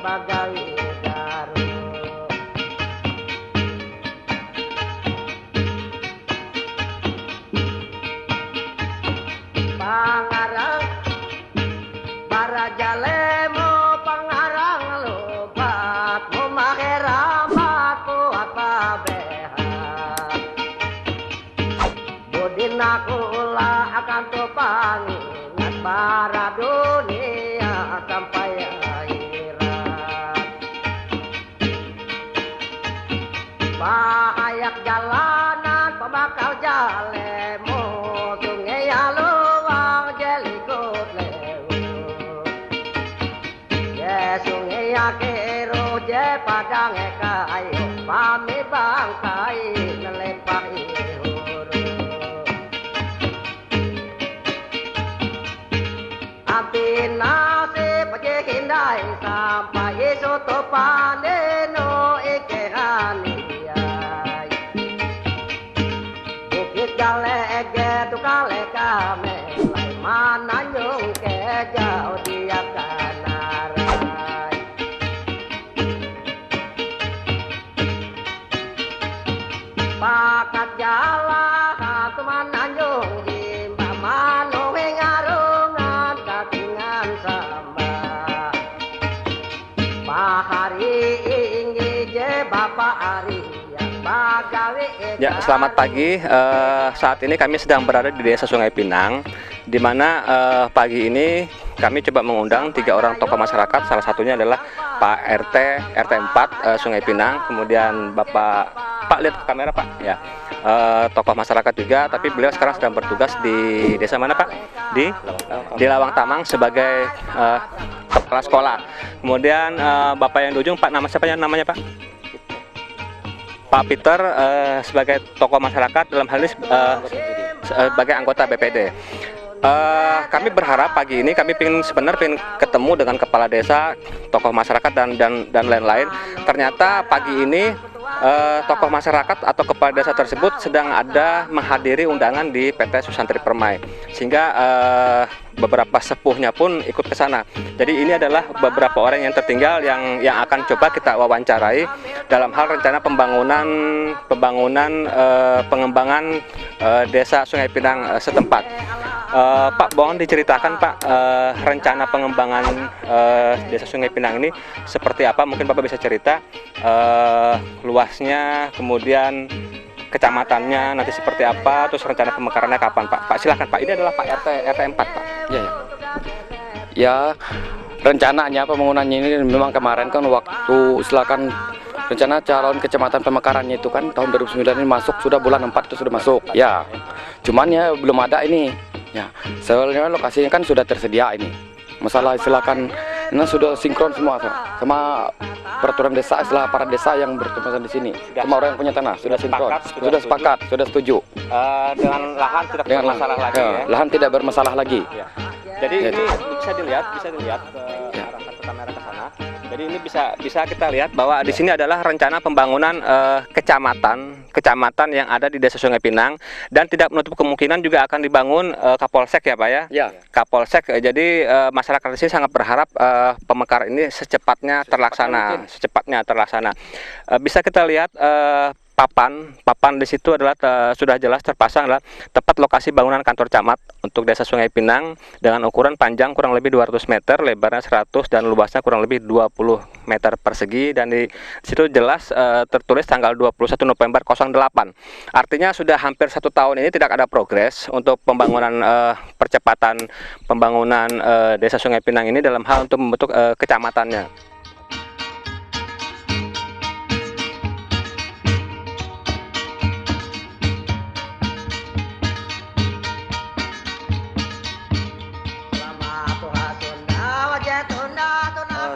bagawi daru. Pangarang barajalemo pangarang lobat memaheramat kuat pabehan budin aku lah akan topangi ngat bara dunia sampai akhirat bahayak jalanan pembakal jalemo sungai aluang jelikut lewu sungai akero je padang kayu pami bangkai nelepak ihuru api nasi pejekindai sampai soto paneno ikehani bukit galege tukale kame lai mana nyung ke jauh dia kanarai pakat jala satu mananyung jimba mano ngarungan katingan samba pahari inggi je bapak ari yang bagawi Ya, selamat pagi. Saat ini kami sedang berada di Desa Sungai Pinang, di mana pagi ini kami coba mengundang 3 orang tokoh masyarakat. Salah satunya adalah Pak RT 4 Sungai Pinang, kemudian Pak lihat ke kamera Pak, ya, tokoh masyarakat juga. Tapi beliau sekarang sedang bertugas di desa mana Pak? Di Lawang Tamang sebagai kepala sekolah. Kemudian Bapak yang di ujung Pak, nama siapa namanya Pak? Pak Peter sebagai tokoh masyarakat dalam hal ini sebagai anggota BPD. Kami berharap pagi ini kami sebenarnya ingin ketemu dengan kepala desa, tokoh masyarakat dan lain-lain. Ternyata pagi ini tokoh masyarakat atau kepala desa tersebut sedang ada menghadiri undangan di PT Susantri Permai, sehingga beberapa sepuhnya pun ikut ke sana. Jadi ini adalah beberapa orang yang tertinggal yang akan coba kita wawancarai dalam hal rencana pengembangan desa Sungai Pinang setempat. Pak, mohon diceritakan Pak, rencana pengembangan desa Sungai Pinang ini seperti apa? Mungkin Bapak bisa cerita luasnya, kemudian kecamatannya nanti seperti apa, terus rencana pemekarannya kapan Pak? Pak silakan Pak, ini adalah Pak RT 4 Pak. Ya, rencananya pembangunannya ini memang kemarin kan waktu silakan rencana calon kecamatan pemekarannya itu kan tahun 2009 ini masuk, sudah bulan 4 itu sudah masuk. Ya, cuman ya belum ada ini. Ya, soalnya lokasinya kan sudah tersedia ini. Masalah silakan ini sudah sinkron semua sama peraturan desa, istilah para desa yang bertempat di sini. Sama orang yang punya tanah sudah sinkron, sudah sepakat, sudah setuju. Dengan lahan tidak bermasalah lagi ya. Lahan tidak bermasalah lagi. Ya. Jadi ya, ini bisa dilihat arahkan ke kamera ke sana. Jadi ini bisa kita lihat bahwa di sini adalah rencana pembangunan kecamatan yang ada di Desa Sungai Pinang, dan tidak menutup kemungkinan juga akan dibangun Kapolsek ya Pak ya. Ya. Kapolsek. Jadi masyarakat di sini sangat berharap pemekaran ini secepatnya terlaksana. Bisa kita lihat papan di situ adalah sudah jelas terpasang adalah tepat lokasi bangunan kantor camat untuk Desa Sungai Pinang dengan ukuran panjang kurang lebih 200 meter, lebarnya 100 dan luasnya kurang lebih 20 meter persegi, dan di situ jelas tertulis tanggal 21 November 08. Artinya sudah hampir 1 tahun ini tidak ada progres untuk pembangunan percepatan pembangunan Desa Sungai Pinang ini dalam hal untuk membentuk kecamatannya.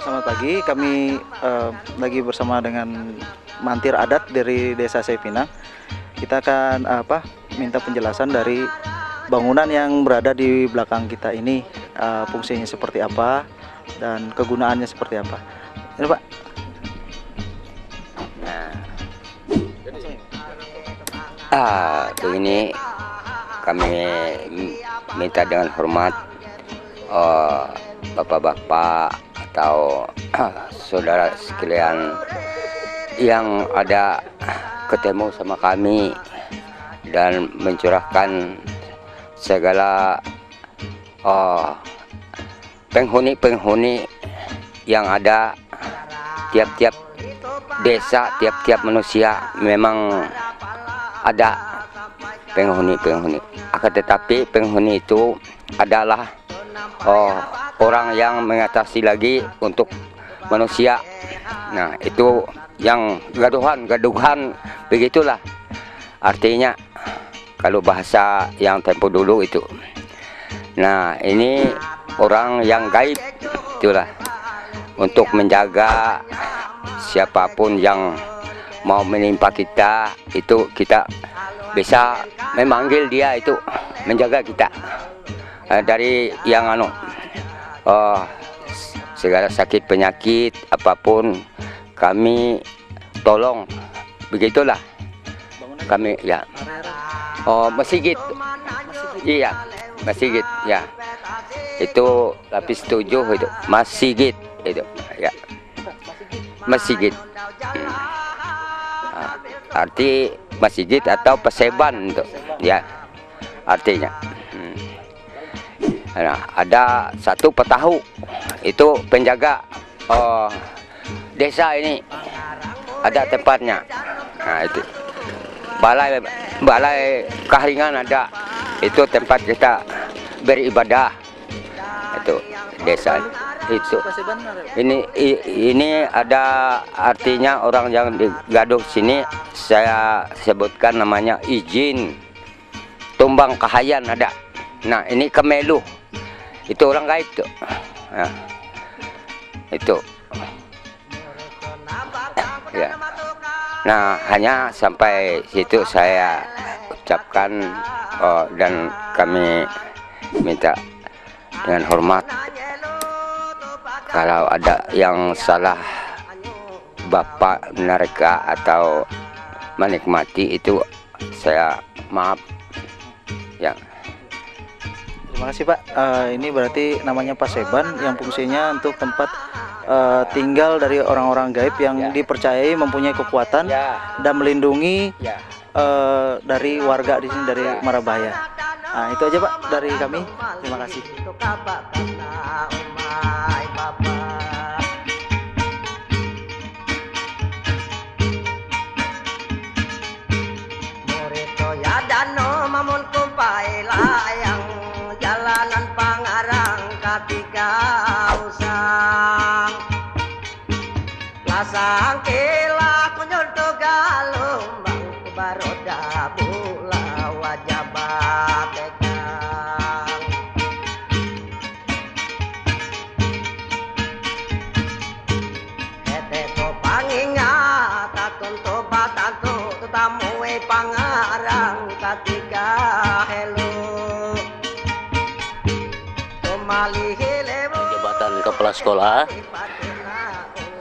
Selamat pagi, kami lagi bersama dengan mantir adat dari Desa Sungai Pinang. Kita akan minta penjelasan dari bangunan yang berada di belakang kita ini, fungsinya seperti apa dan kegunaannya seperti apa. Ini Pak. Begini, kami minta dengan hormat bapak-bapak atau saudara sekalian yang ada ketemu sama kami dan mencurahkan segala penghuni-penghuni yang ada tiap-tiap desa, tiap-tiap manusia memang ada penghuni-penghuni. Akan tetapi penghuni itu adalah orang yang mengatasi lagi untuk manusia. Nah, itu yang gaduhan begitulah artinya kalau bahasa yang tempo dulu itu. Nah, ini orang yang gaib itulah untuk menjaga siapapun yang mau menimpa kita, itu kita bisa memanggil dia itu menjaga kita dari yang segala sakit penyakit apapun kami tolong, begitulah kami ya. Masjid, iya masjid ya, itu lapis 7 itu masjid itu ya, masjid. Arti masjid atau peseban itu ya artinya. Nah, ada satu petahu itu penjaga desa ini, ada tempatnya. Nah, itu balai Kahringan ada, itu tempat kita beribadah, itu desa itu. Ini ada artinya orang yang digaduh sini, saya sebutkan namanya izin tumbang kahayan ada. Nah, ini Kemeluh, itu orang gaib tuh. Nah, itu ya. Nah, hanya sampai situ saya ucapkan dan kami minta dengan hormat kalau ada yang salah Bapak menerka atau menikmati itu, saya maaf ya. Terima kasih Pak. Ini berarti namanya Paseban yang fungsinya untuk tempat tinggal dari orang-orang gaib yang dipercayai mempunyai kekuatan dan melindungi dari warga di sini dari mara bahaya. Nah, itu aja Pak dari kami. Terima kasih. Jalanan Pangarang ketika usang lasang kila kunyul to galumbang baroda bula wajah batekang ete to pangingat tatun to batantu tetamu Pangarang ketika hello jabatan kepala sekolah,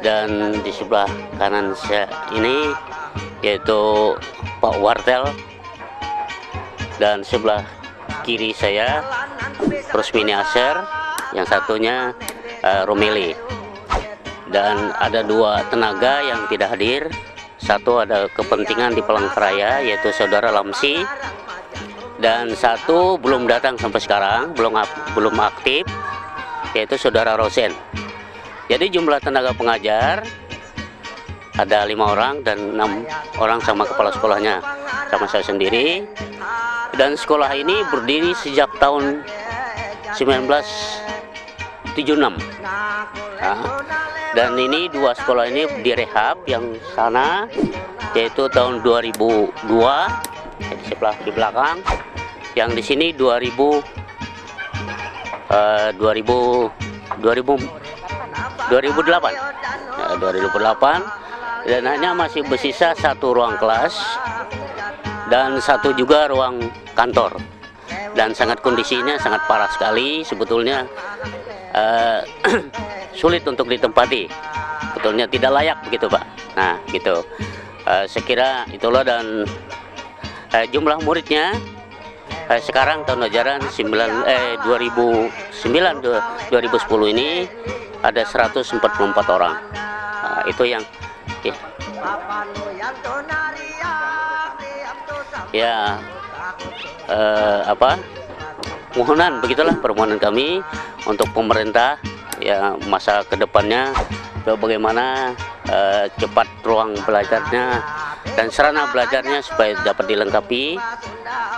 dan di sebelah kanan saya ini yaitu Pak Wartel, dan sebelah kiri saya Rusmini Aser, yang satunya Romeli. Dan ada dua tenaga yang tidak hadir, satu ada kepentingan di Palangkaraya yaitu saudara Lamsi, dan satu belum datang sampai sekarang, belum aktif, yaitu saudara Rosen. Jadi jumlah tenaga pengajar ada 5 orang dan 6 orang sama kepala sekolahnya, sama saya sendiri. Dan sekolah ini berdiri sejak tahun 1976. Nah, dan ini dua sekolah ini direhab, yang sana yaitu tahun 2002 di sebelah di belakang, yang di sini 2008, dan hanya masih bersisa satu ruang kelas dan satu juga ruang kantor, dan kondisinya sangat parah sekali sebetulnya, sulit untuk ditempati, sebetulnya tidak layak begitu Pak. Nah gitu, sekira itulah. Dan jumlah muridnya sekarang tahun ajaran 2009-2010 ini ada 144 orang. Nah, itu yang ya mohonan begitulah permohonan kami untuk pemerintah ya masa kedepannya bagaimana cepat ruang belajarnya dan sarana belajarnya supaya dapat dilengkapi,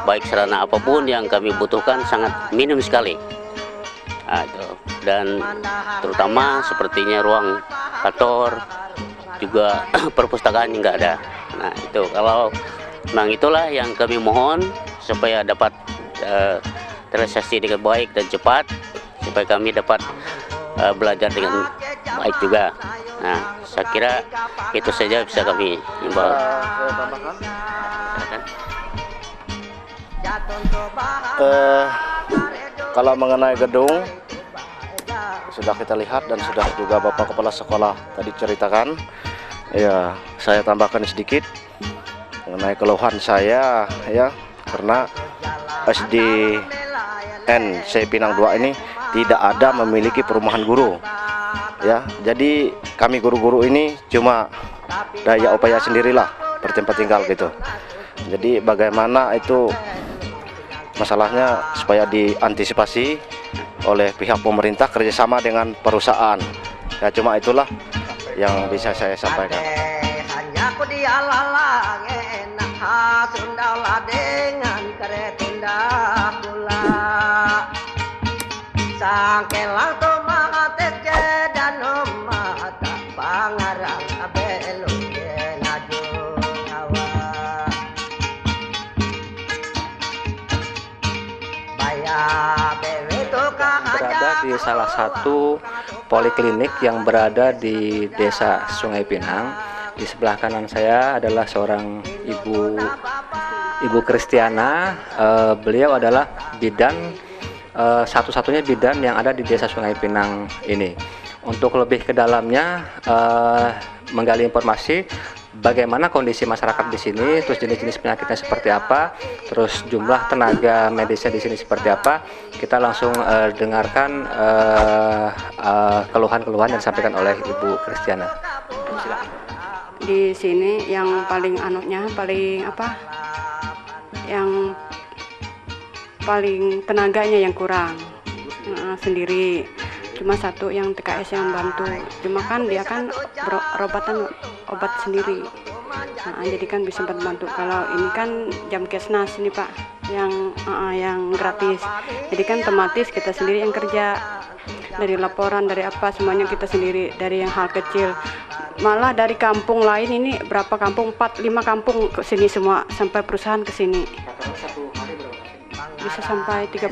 baik sarana apapun yang kami butuhkan sangat minim sekali. Nah, dan terutama sepertinya ruang kantor juga perpustakaan nggak ada. Nah itu kalau memang itulah yang kami mohon supaya dapat terrealisasi dengan baik dan cepat supaya kami dapat belajar dengan baik juga. Nah saya kira itu saja bisa kami himbau. Kalau mengenai gedung sudah kita lihat dan sudah juga Bapak Kepala Sekolah tadi ceritakan. Ya, saya tambahkan sedikit mengenai keluhan saya ya, karena SDN Pinang 2 ini tidak ada memiliki perumahan guru. Ya, jadi kami guru-guru ini cuma daya upaya sendirilah bertempat tinggal gitu. Jadi bagaimana itu masalahnya supaya diantisipasi oleh pihak pemerintah kerjasama dengan perusahaan. Ya cuma itulah yang bisa saya sampaikan. Hanya ku dialalang enak hatundalah dengan keretunda pula. Sangkelang tu mahates kedan mata pangarang abelum ngaju hawa. Berada di salah satu poliklinik yang berada di Desa Sungai Pinang. Di sebelah kanan saya adalah seorang ibu Kristiana. Beliau adalah bidan, satu-satunya bidan yang ada di Desa Sungai Pinang ini. Untuk lebih ke dalamnya menggali informasi bagaimana kondisi masyarakat di sini, terus jenis-jenis penyakitnya seperti apa, terus jumlah tenaga medisnya di sini seperti apa. Kita langsung dengarkan keluhan-keluhan yang disampaikan oleh Ibu Kristiana. Silakan. Di sini yang paling yang paling tenaganya yang kurang sendiri. Cuma satu yang TKS yang bantu, cuma kan dia kan obat sendiri. Nah, jadi kan bisa bantu. Kalau ini kan Jamkesnas ini Pak, yang gratis. Jadi kan otomatis kita sendiri yang kerja, dari laporan, dari apa semuanya kita sendiri, dari yang hal kecil. Malah dari kampung lain ini berapa kampung, 4-5 kampung ke sini semua, sampai perusahaan ke sini. Bisa sampai 30.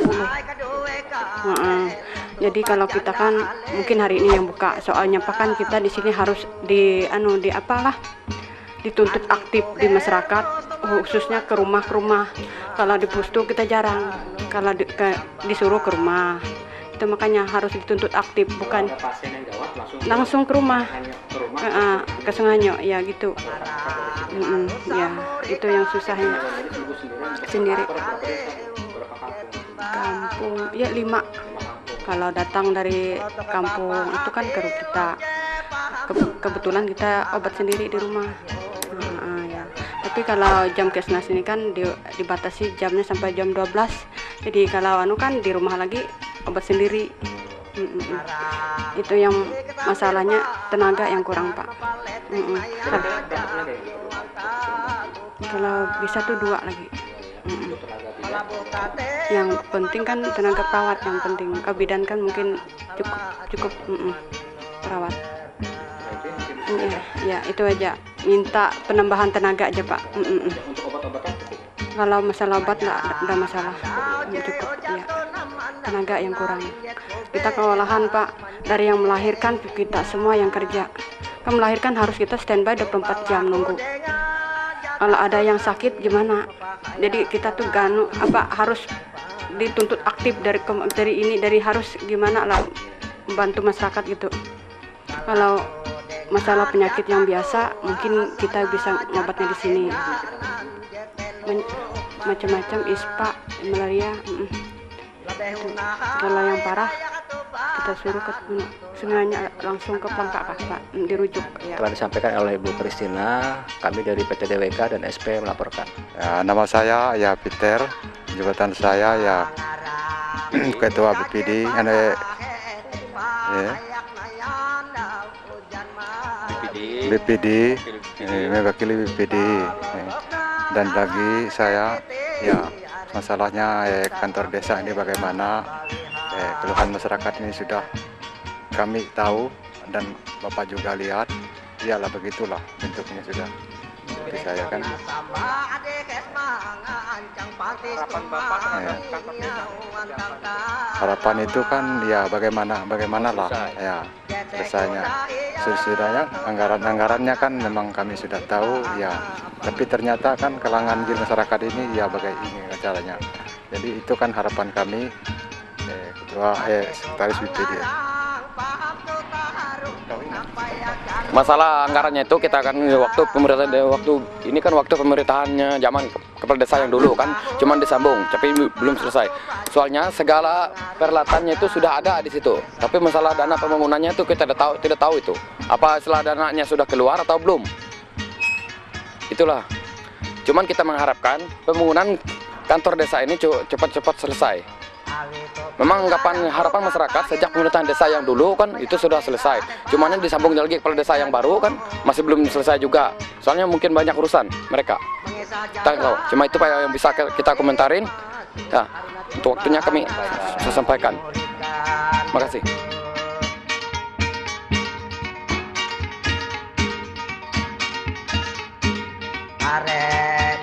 Jadi kalau kita kan mungkin hari ini yang buka, soalnya Pak kan kita di sini harus dituntut aktif di masyarakat, khususnya ke rumah. Kalau di pustu kita jarang, kalau disuruh ke rumah, itu makanya harus dituntut aktif, bukan langsung ke rumah, ke Sunganyo ya gitu. Ya itu yang susahnya sendiri. Kampung ya 5. Kalau datang dari kampung itu kan ke kita, kebetulan kita obat sendiri di rumah. Ya. Tapi kalau Jamkesnas ini kan dibatasi jamnya sampai jam 12. Jadi kalau kan di rumah lagi obat sendiri. Itu yang masalahnya, tenaga yang kurang Pak. Kalau bisa tuh 2 lagi. Yang penting kan tenaga perawat, yang penting kebidan kan mungkin cukup perawat. Ya itu aja, minta penambahan tenaga aja Pak. Kalau masalah obat nggak ada masalah, cukup ya, tenaga yang kurang. Kita kewalahan Pak, dari yang melahirkan kita semua yang kerja, kan melahirkan harus kita standby 24 jam nunggu. Kalau ada yang sakit gimana? Jadi kita tuh harus dituntut aktif dari harus gimana lah membantu masyarakat gitu. Kalau masalah penyakit yang biasa mungkin kita bisa ngobatnya di sini. Macam-macam ispa, malaria. Kalau yang parah kita suruh ke sungainya langsung ke Pelangkak Pak, dirujuk ya. Telah disampaikan oleh Ibu Kristina, kami dari PT DWK dan SP melaporkan. Ya, nama saya ya Peter, jabatan saya ya Ketua BPD, BPD, mewakili BPD, dan bagi saya ya masalahnya kantor desa ini bagaimana, keluhan masyarakat ini sudah kami tahu dan Bapak juga lihat, iyalah begitulah bentuknya sudah. Jadi saya kan harapan itu kan ya bagaimanalah ya selesainya. Sesudahnya anggarannya kan memang kami sudah tahu ya, tapi ternyata kan kalangan masyarakat ini ya bagaimana caranya. Jadi itu kan harapan kami Ketua Sekretaris BPD. Masalah anggarannya itu kita kan waktu pemerintahannya zaman kepala desa yang dulu kan cuman disambung tapi belum selesai. Soalnya segala peralatannya itu sudah ada di situ. Tapi masalah dana pembangunannya itu kita tidak tahu itu. Apa setelah dananya sudah keluar atau belum? Itulah. Cuman kita mengharapkan pembangunan kantor desa ini cepat-cepat selesai. Memang harapan masyarakat sejak pemerintahan desa yang dulu kan itu sudah selesai. Cuman disambung lagi kepala desa yang baru kan masih belum selesai juga. Soalnya mungkin banyak urusan mereka. Kita tahu. Cuma itu Pak yang bisa kita komentarin. Ya, untuk waktunya kami saya sampaikan. Terima kasih. Are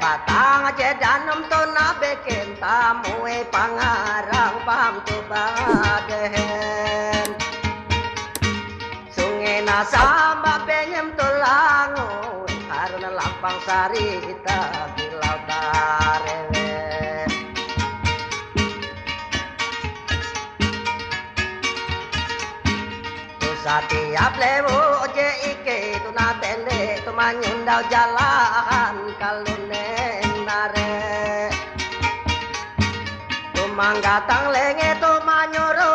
batang aja danem to na beken tamu pangarang pam tu baden sungai nasamba benyem tulangu karena lampang sari kita bilau tarewe setiap lewo je ike tu na tende tu manyundau jalan kalune nare tu manggatang lenge tu manyuru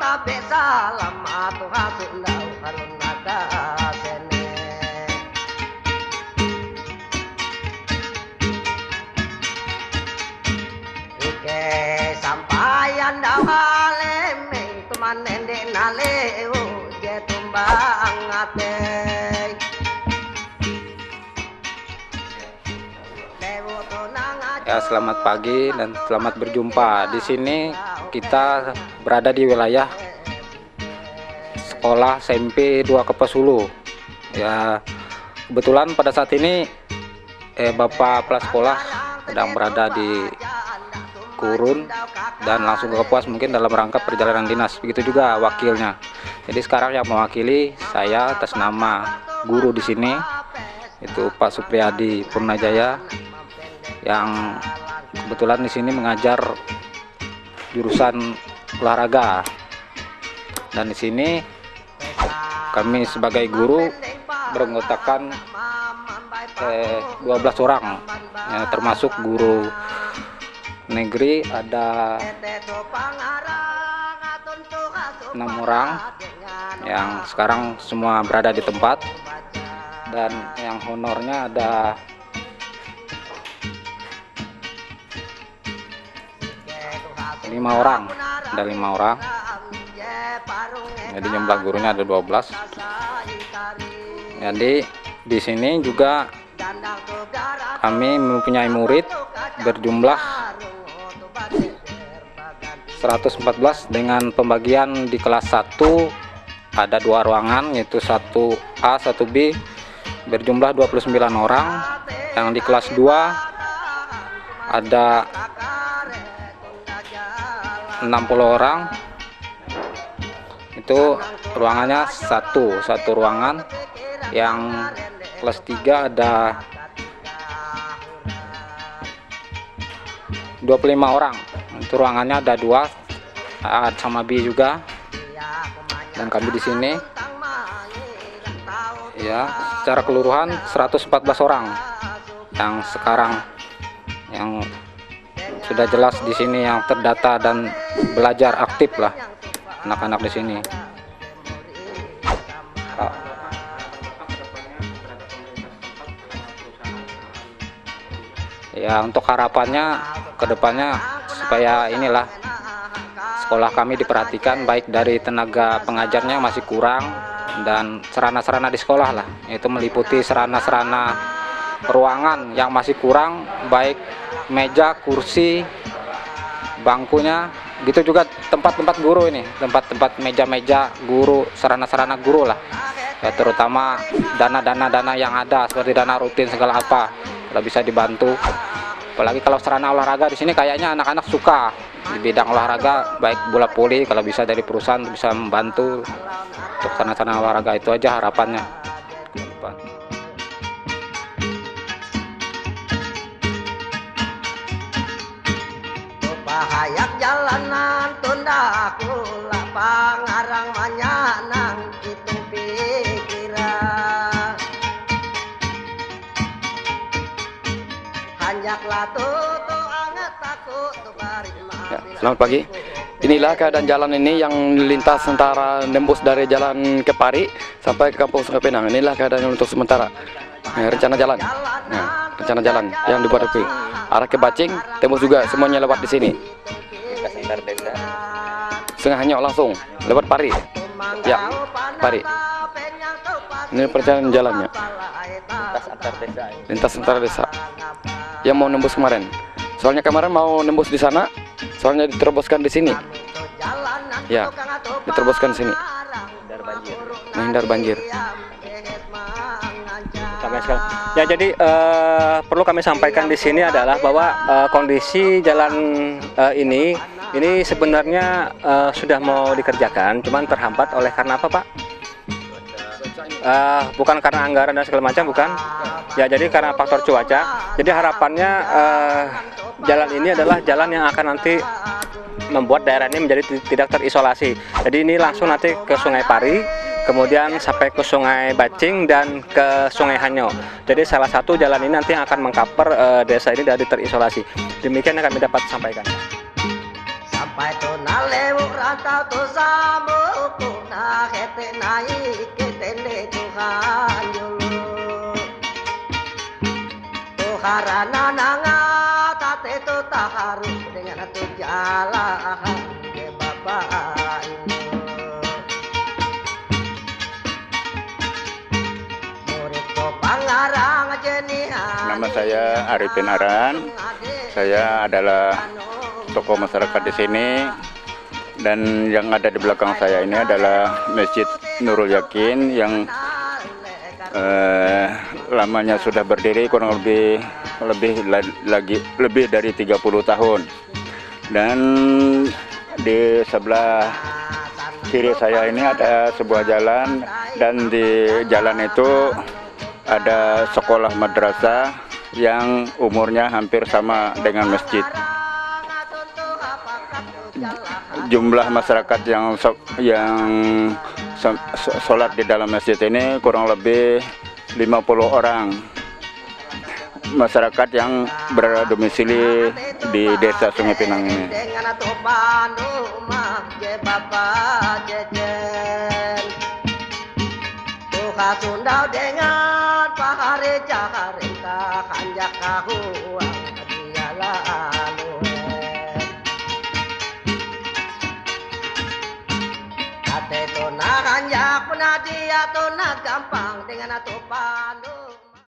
tapi salam atu hasundau kalun naga sene ike sampayan dau aleme tu manende nalewo Ya, selamat pagi dan selamat berjumpa. Di sini kita berada di wilayah sekolah SMP 2 Kepesulu. Ya, kebetulan pada saat ini Bapak Kepala Sekolah sedang berada di Kurun dan langsung ke Kapuas mungkin dalam rangka perjalanan dinas. Begitu juga wakilnya. Jadi sekarang yang mewakili saya atas nama guru di sini itu Pak Supriyadi Purnajaya yang kebetulan di sini mengajar jurusan olahraga. Dan di sini kami sebagai guru beranggotakan 12 orang, ya, termasuk guru negeri ada 6 orang yang sekarang semua berada di tempat, dan yang honornya ada 5 orang, jadi jumlah gurunya ada 12. Jadi di sini juga kami mempunyai murid berjumlah 114 dengan pembagian di kelas 1 ada 2 ruangan yaitu 1A 1B berjumlah 29 orang, yang di kelas 2 ada 60 orang, itu ruangannya satu ruangan. Yang kelas 3 ada 25 orang, itu ruangannya ada 2 A sama B juga. Dan kami di sini ya secara keseluruhan 114 orang yang sekarang yang sudah jelas di sini yang terdata dan belajar aktif lah. anak-anak di sini. Ya, untuk harapannya ke depannya supaya inilah sekolah kami diperhatikan, baik dari tenaga pengajarnya masih kurang dan sarana-sarana di sekolah lah, yaitu meliputi sarana-sarana ruangan yang masih kurang, baik meja, kursi, bangkunya, gitu juga tempat-tempat guru ini, tempat-tempat meja-meja guru, sarana-sarana guru lah, ya, terutama dana yang ada seperti dana rutin segala apa, kalau bisa dibantu. Apalagi kalau sarana olahraga di sini kayaknya anak-anak suka di bidang olahraga, baik bola voli, kalau bisa dari perusahaan bisa membantu untuk sarana-sarana olahraga. Itu aja harapannya ke depan. Bahayak jalanan tunda kula pangarang manyanang itu pikiran hanjaklah tutu anget takut Ya, selamat pagi. Inilah keadaan jalan ini yang lintas antara nembus dari jalan ke Pari sampai ke Kampung Sungai Pinang. Inilah keadaan untuk sementara. Rencana jalan. Nah, rencana jalan yang dibuat itu arah ke Bacing, tembus juga semuanya lewat di sini. Sungai Hanyok langsung lewat Pari. Ya, Pari. Ini perjalanan jalannya. Lintas antar desa. Yang mau nembus kemarin. Soalnya kemarin mau nembus di sana, soalnya diteroboskan di sini. Ya, diteroboskan di sini. Menghindar banjir. Ya, jadi perlu kami sampaikan di sini adalah bahwa kondisi jalan ini sebenarnya sudah mau dikerjakan, cuman terhambat oleh karena apa, Pak? Bukan karena anggaran dan segala macam, bukan. Ya, jadi karena faktor cuaca. Jadi harapannya jalan ini adalah jalan yang akan nanti membuat daerah ini menjadi tidak terisolasi. Jadi ini langsung nanti ke Sungai Pari, kemudian sampai ke Sungai Bacing dan ke Sungai Hanyok. Jadi salah satu jalan ini nanti yang akan mengcover desa ini dari terisolasi. Demikian yang kami dapat sampaikan. sampai tu na lewu rantau tu samu tu na hete naik ketele Tuhan dulu Tuharana nanga tate tu taharu dengan tu jalan ke Bapak ini murid ko pangarang jenihan. Nama saya Arifin Aran. Saya adalah tokoh masyarakat di sini, dan yang ada di belakang saya ini adalah Masjid Nurul Yakin yang lamanya sudah berdiri kurang lebih dari 30 tahun. Dan di sebelah kiri saya ini ada sebuah jalan, dan di jalan itu ada sekolah madrasah yang umurnya hampir sama dengan masjid. Jumlah masyarakat yang sholat di dalam masjid ini kurang lebih 50 orang masyarakat yang berdomisili di desa Sungai Pinang ini. Sundau dengan pahare jahare kanjak kahuang dia lalu ate to na kanjak pun dia to na gampang dengan atu pandu.